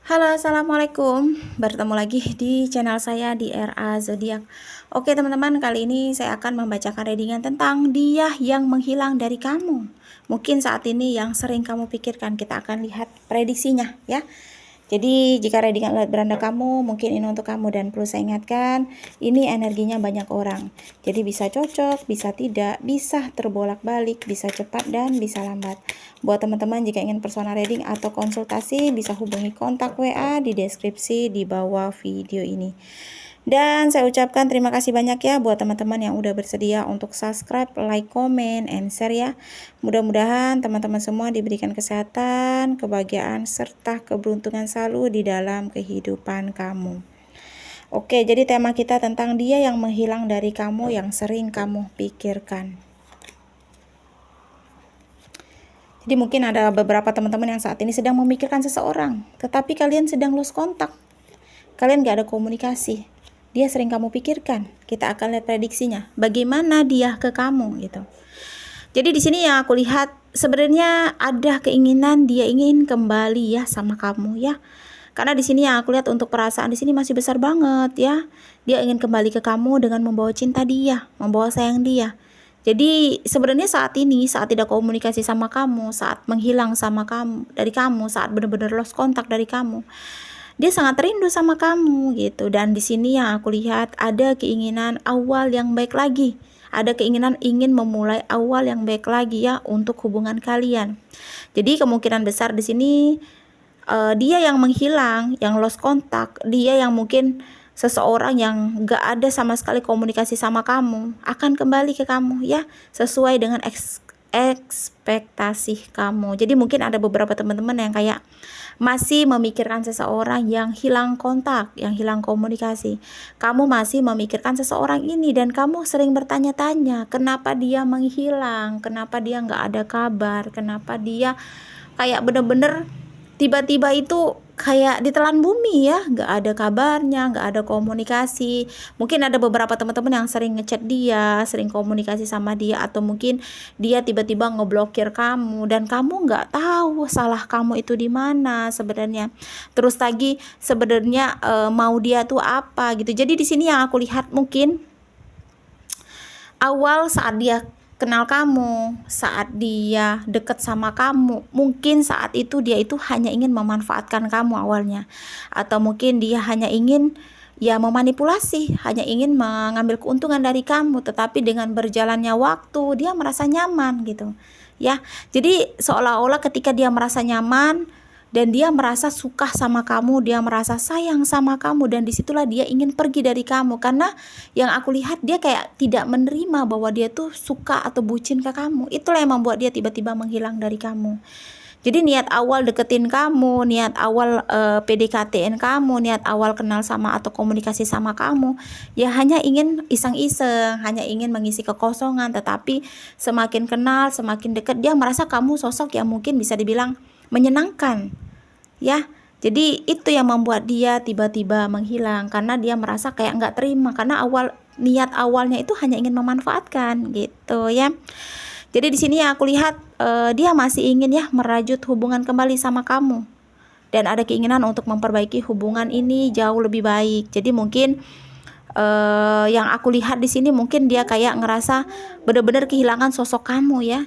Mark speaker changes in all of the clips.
Speaker 1: Halo, assalamualaikum. Bertemu lagi di channel saya di RA Zodiak. Oke teman-teman, kali ini saya akan membacakan readingan tentang dia yang menghilang dari kamu. Mungkin saat ini yang sering kamu pikirkan. Kita akan lihat prediksinya ya. Jadi jika readingan lihat beranda kamu, mungkin ini untuk kamu, dan perlu saya ingatkan, ini energinya banyak orang. Jadi bisa cocok, bisa tidak, bisa terbolak-balik, bisa cepat dan bisa lambat. Buat teman-teman jika ingin personal reading atau konsultasi, bisa hubungi kontak WA di deskripsi di bawah video ini. Dan saya ucapkan terima kasih banyak ya buat teman-teman yang udah bersedia untuk subscribe, like, comment, and share ya. Mudah-mudahan teman-teman semua diberikan kesehatan, kebahagiaan, serta keberuntungan selalu di dalam kehidupan kamu. Oke, jadi tema kita tentang dia yang menghilang dari kamu yang sering kamu pikirkan. Jadi mungkin ada beberapa teman-teman yang saat ini sedang memikirkan seseorang, tetapi kalian sedang lost kontak. Kalian gak ada komunikasi. Dia sering kamu pikirkan. Kita akan lihat prediksinya. Bagaimana dia ke kamu gitu. Jadi di sini yang aku lihat sebenarnya ada keinginan dia ingin kembali ya sama kamu ya. Karena di sini yang aku lihat untuk perasaan di sini masih besar banget ya. Dia ingin kembali ke kamu dengan membawa cinta dia, membawa sayang dia. Jadi sebenarnya saat ini, saat tidak komunikasi sama kamu, saat menghilang sama kamu, dari kamu, saat benar-benar lost kontak dari kamu, dia sangat rindu sama kamu gitu. Dan di sini yang aku lihat ada keinginan awal yang baik lagi. Ada keinginan ingin memulai awal yang baik lagi ya untuk hubungan kalian. Jadi kemungkinan besar di sini dia yang menghilang, yang lost kontak, dia yang mungkin seseorang yang gak ada sama sekali komunikasi sama kamu akan kembali ke kamu ya, sesuai dengan ekspektasi kamu. Jadi mungkin ada beberapa teman-teman yang kayak masih memikirkan seseorang yang hilang kontak, yang hilang komunikasi. Kamu masih memikirkan seseorang ini dan kamu sering bertanya-tanya kenapa dia menghilang, kenapa dia nggak ada kabar, kenapa dia kayak bener-bener tiba-tiba itu kayak ditelan bumi ya, nggak ada kabarnya, nggak ada komunikasi. Mungkin ada beberapa teman-teman yang sering ngechat dia, sering komunikasi sama dia, atau mungkin dia tiba-tiba ngeblokir kamu dan kamu nggak tahu salah kamu itu di mana sebenarnya. Terus lagi sebenarnya mau dia tuh apa gitu. Jadi di sini yang aku lihat mungkin awal saat dia kenal kamu, saat dia deket sama kamu, mungkin saat itu dia itu hanya ingin memanfaatkan kamu awalnya, atau mungkin dia hanya ingin ya memanipulasi, hanya ingin mengambil keuntungan dari kamu. Tetapi dengan berjalannya waktu dia merasa nyaman gitu ya. Jadi seolah-olah ketika dia merasa nyaman dan dia merasa suka sama kamu, dia merasa sayang sama kamu, dan disitulah dia ingin pergi dari kamu. Karena yang aku lihat dia kayak tidak menerima bahwa dia tuh suka atau bucin ke kamu. Itulah yang membuat dia tiba-tiba menghilang dari kamu. Jadi niat awal deketin kamu, niat awal PDKT-in kamu, niat awal kenal sama atau komunikasi sama kamu, ya hanya ingin iseng-iseng, hanya ingin mengisi kekosongan. Tetapi semakin kenal, semakin dekat, dia merasa kamu sosok yang mungkin bisa dibilang menyenangkan ya. Jadi itu yang membuat dia tiba-tiba menghilang, karena dia merasa kayak nggak terima, karena niat awalnya itu hanya ingin memanfaatkan gitu ya. Jadi di sini aku lihat dia masih ingin ya merajut hubungan kembali sama kamu, dan ada keinginan untuk memperbaiki hubungan ini jauh lebih baik. Jadi mungkin yang aku lihat di sini mungkin dia kayak ngerasa benar-benar kehilangan sosok kamu ya.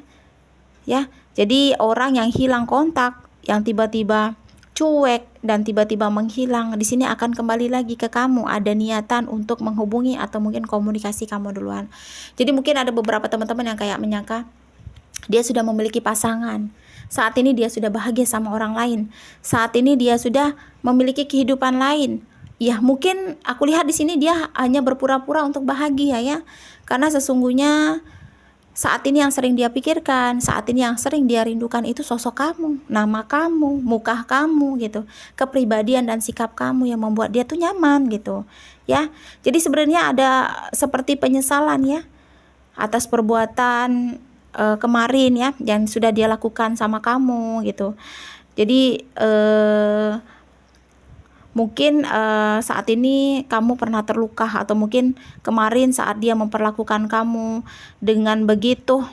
Speaker 1: Jadi orang yang hilang kontak, yang tiba-tiba cuek dan tiba-tiba menghilang, di sini akan kembali lagi ke kamu. Ada niatan untuk menghubungi atau mungkin komunikasi kamu duluan. Jadi mungkin ada beberapa teman-teman yang kayak menyangka dia sudah memiliki pasangan. Saat ini dia sudah bahagia sama orang lain. Saat ini dia sudah memiliki kehidupan lain. Ya, mungkin aku lihat di sini dia hanya berpura-pura untuk bahagia ya. Karena sesungguhnya saat ini yang sering dia pikirkan, saat ini yang sering dia rindukan itu sosok kamu, nama kamu, muka kamu gitu, kepribadian dan sikap kamu yang membuat dia tuh nyaman gitu ya. Jadi sebenarnya ada seperti penyesalan ya atas perbuatan kemarin ya yang sudah dia lakukan sama kamu gitu. Jadi mungkin saat ini kamu pernah terluka, atau mungkin kemarin saat dia memperlakukan kamu dengan begitu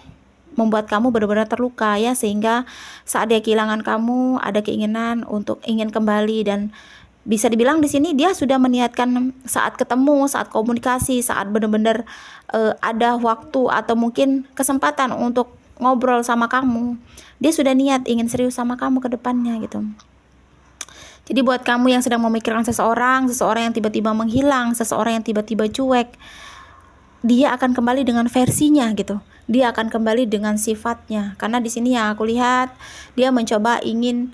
Speaker 1: membuat kamu benar-benar terluka ya, sehingga saat dia kehilangan kamu ada keinginan untuk ingin kembali. Dan bisa dibilang di sini dia sudah meniatkan saat ketemu, saat komunikasi, saat benar-benar ada waktu atau mungkin kesempatan untuk ngobrol sama kamu, dia sudah niat ingin serius sama kamu ke depannya gitu. Jadi buat kamu yang sedang memikirkan seseorang yang tiba-tiba menghilang, seseorang yang tiba-tiba cuek, dia akan kembali dengan versinya gitu. Dia akan kembali dengan sifatnya. Karena di sini yang aku lihat, dia mencoba ingin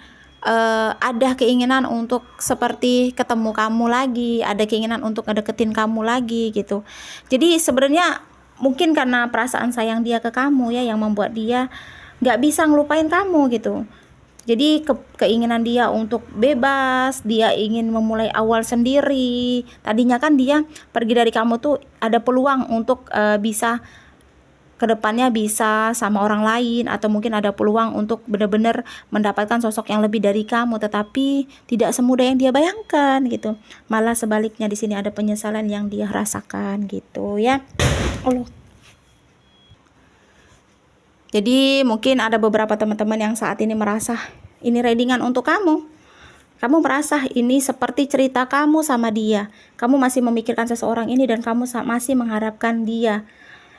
Speaker 1: ada keinginan untuk seperti ketemu kamu lagi, ada keinginan untuk ngedeketin kamu lagi gitu. Jadi sebenarnya mungkin karena perasaan sayang dia ke kamu ya, yang membuat dia nggak bisa ngelupain kamu gitu. Jadi keinginan dia untuk bebas, dia ingin memulai awal sendiri. Tadinya kan dia pergi dari kamu tuh ada peluang untuk bisa kedepannya bisa sama orang lain, atau mungkin ada peluang untuk benar-benar mendapatkan sosok yang lebih dari kamu, tetapi tidak semudah yang dia bayangkan gitu. Malah sebaliknya, di sini ada penyesalan yang dia rasakan gitu ya. Allah. Jadi mungkin ada beberapa teman-teman yang saat ini merasa ini readingan untuk kamu. Kamu merasa ini seperti cerita kamu sama dia. Kamu masih memikirkan seseorang ini dan kamu masih mengharapkan dia.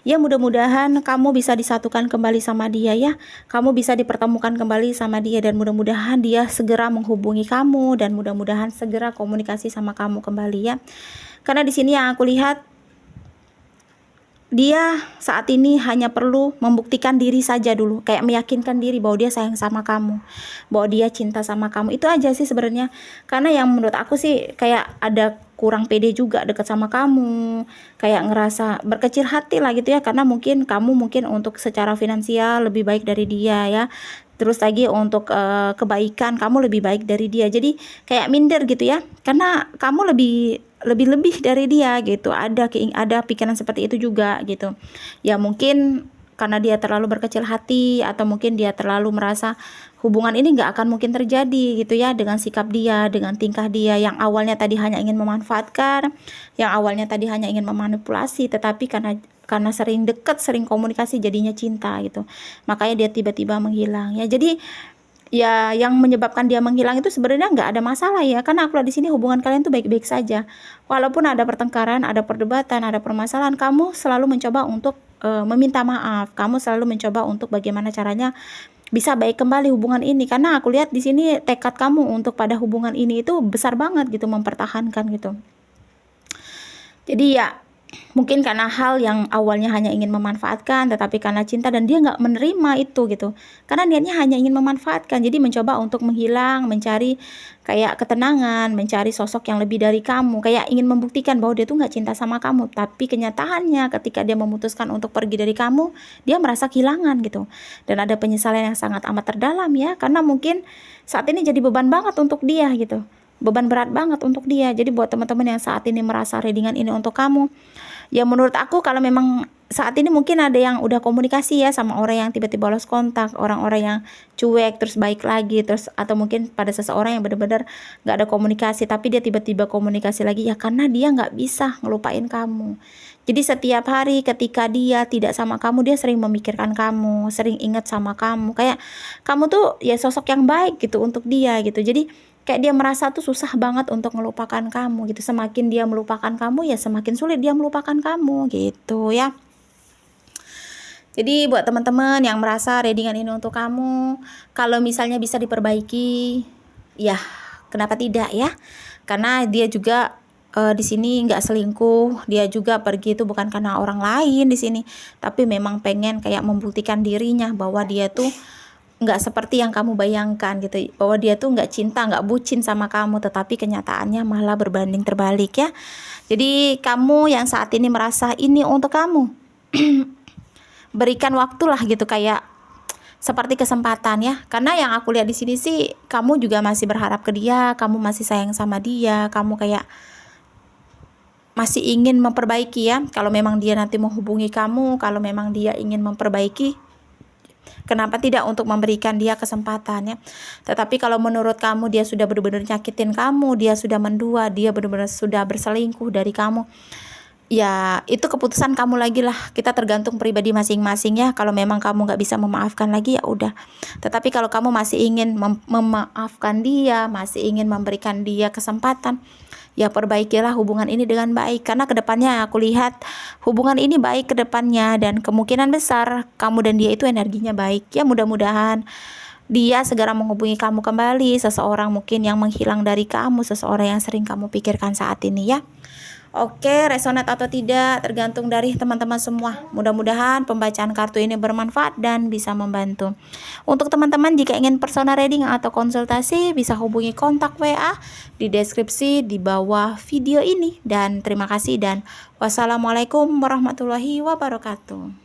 Speaker 1: Ya mudah-mudahan kamu bisa disatukan kembali sama dia ya. Kamu bisa dipertemukan kembali sama dia, dan mudah-mudahan dia segera menghubungi kamu, dan mudah-mudahan segera komunikasi sama kamu kembali ya. Karena di sini yang aku lihat, dia saat ini hanya perlu membuktikan diri saja dulu, kayak meyakinkan diri bahwa dia sayang sama kamu, bahwa dia cinta sama kamu. Itu aja sih sebenarnya. Karena yang menurut aku sih kayak ada kurang pede juga deket sama kamu, kayak ngerasa berkecil hati lah gitu ya, karena mungkin kamu untuk secara finansial lebih baik dari dia ya. Terus lagi untuk kebaikan kamu lebih baik dari dia. Jadi kayak minder gitu ya. Karena kamu lebih dari dia gitu. Ada pikiran seperti itu juga gitu. Ya mungkin karena dia terlalu berkecil hati, atau mungkin dia terlalu merasa hubungan ini nggak akan mungkin terjadi gitu ya, dengan sikap dia, dengan tingkah dia yang awalnya tadi hanya ingin memanfaatkan, yang awalnya tadi hanya ingin memanipulasi, tetapi karena sering dekat, sering komunikasi, jadinya cinta gitu. Makanya dia tiba-tiba menghilang ya. Jadi ya yang menyebabkan dia menghilang itu sebenarnya nggak ada masalah ya, karena aku lihat di sini hubungan kalian tuh baik-baik saja. Walaupun ada pertengkaran, ada perdebatan, ada permasalahan, kamu selalu mencoba untuk meminta maaf. Kamu selalu mencoba untuk bagaimana caranya bisa baik kembali hubungan ini, karena aku lihat di sini tekad kamu untuk pada hubungan ini itu besar banget gitu, mempertahankan gitu. Jadi ya mungkin karena hal yang awalnya hanya ingin memanfaatkan, tetapi karena cinta dan dia nggak menerima itu gitu, karena niatnya hanya ingin memanfaatkan, jadi mencoba untuk menghilang, mencari kayak ketenangan, mencari sosok yang lebih dari kamu, kayak ingin membuktikan bahwa dia tuh nggak cinta sama kamu. Tapi kenyataannya ketika dia memutuskan untuk pergi dari kamu, dia merasa kehilangan gitu, dan ada penyesalan yang sangat amat terdalam ya, karena mungkin saat ini jadi beban banget untuk dia gitu, beban berat banget untuk dia. Jadi buat teman-teman yang saat ini merasa readingan ini untuk kamu, ya menurut aku kalau memang saat ini mungkin ada yang udah komunikasi ya sama orang yang tiba-tiba lost kontak, orang-orang yang cuek terus baik lagi, terus atau mungkin pada seseorang yang benar-benar nggak ada komunikasi tapi dia tiba-tiba komunikasi lagi, ya karena dia nggak bisa ngelupain kamu. Jadi setiap hari ketika dia tidak sama kamu, dia sering memikirkan kamu, sering ingat sama kamu, kayak kamu tuh ya sosok yang baik gitu untuk dia gitu. Jadi kayak dia merasa tuh susah banget untuk melupakan kamu gitu. Semakin dia melupakan kamu, ya semakin sulit dia melupakan kamu gitu ya. Jadi buat teman-teman yang merasa readingan ini untuk kamu, kalau misalnya bisa diperbaiki, ya kenapa tidak ya? Karena dia juga di sini nggak selingkuh, dia juga pergi itu bukan karena orang lain di sini, tapi memang pengen kayak membuktikan dirinya bahwa dia tuh nggak seperti yang kamu bayangkan gitu, bahwa dia tuh nggak cinta, nggak bucin sama kamu, tetapi kenyataannya malah berbanding terbalik ya. Jadi kamu yang saat ini merasa ini untuk kamu, berikan waktulah gitu, kayak seperti kesempatan ya. Karena yang aku lihat di sini sih kamu juga masih berharap ke dia, kamu masih sayang sama dia, kamu kayak masih ingin memperbaiki ya. Kalau memang dia nanti menghubungi kamu, kalau memang dia ingin memperbaiki, kenapa tidak untuk memberikan dia kesempatan ya. Tetapi kalau menurut kamu dia sudah benar-benar nyakitin kamu, dia sudah mendua, dia benar-benar sudah berselingkuh dari kamu, Ya itu keputusan kamu lagi lah, kita tergantung pribadi masing-masing ya. Kalau memang kamu nggak bisa memaafkan lagi ya udah, tetapi kalau kamu masih ingin memaafkan dia, masih ingin memberikan dia kesempatan, ya perbaikilah hubungan ini dengan baik, karena kedepannya aku lihat hubungan ini baik kedepannya, dan kemungkinan besar kamu dan dia itu energinya baik ya. Mudah-mudahan dia segera menghubungi kamu kembali, seseorang mungkin yang menghilang dari kamu, seseorang yang sering kamu pikirkan saat ini ya. Oke, resonat atau tidak tergantung dari teman-teman semua. Mudah-mudahan pembacaan kartu ini bermanfaat dan bisa membantu. Untuk teman-teman jika ingin personal reading atau konsultasi, bisa hubungi kontak WA di deskripsi di bawah video ini. Dan terima kasih dan wassalamualaikum warahmatullahi wabarakatuh.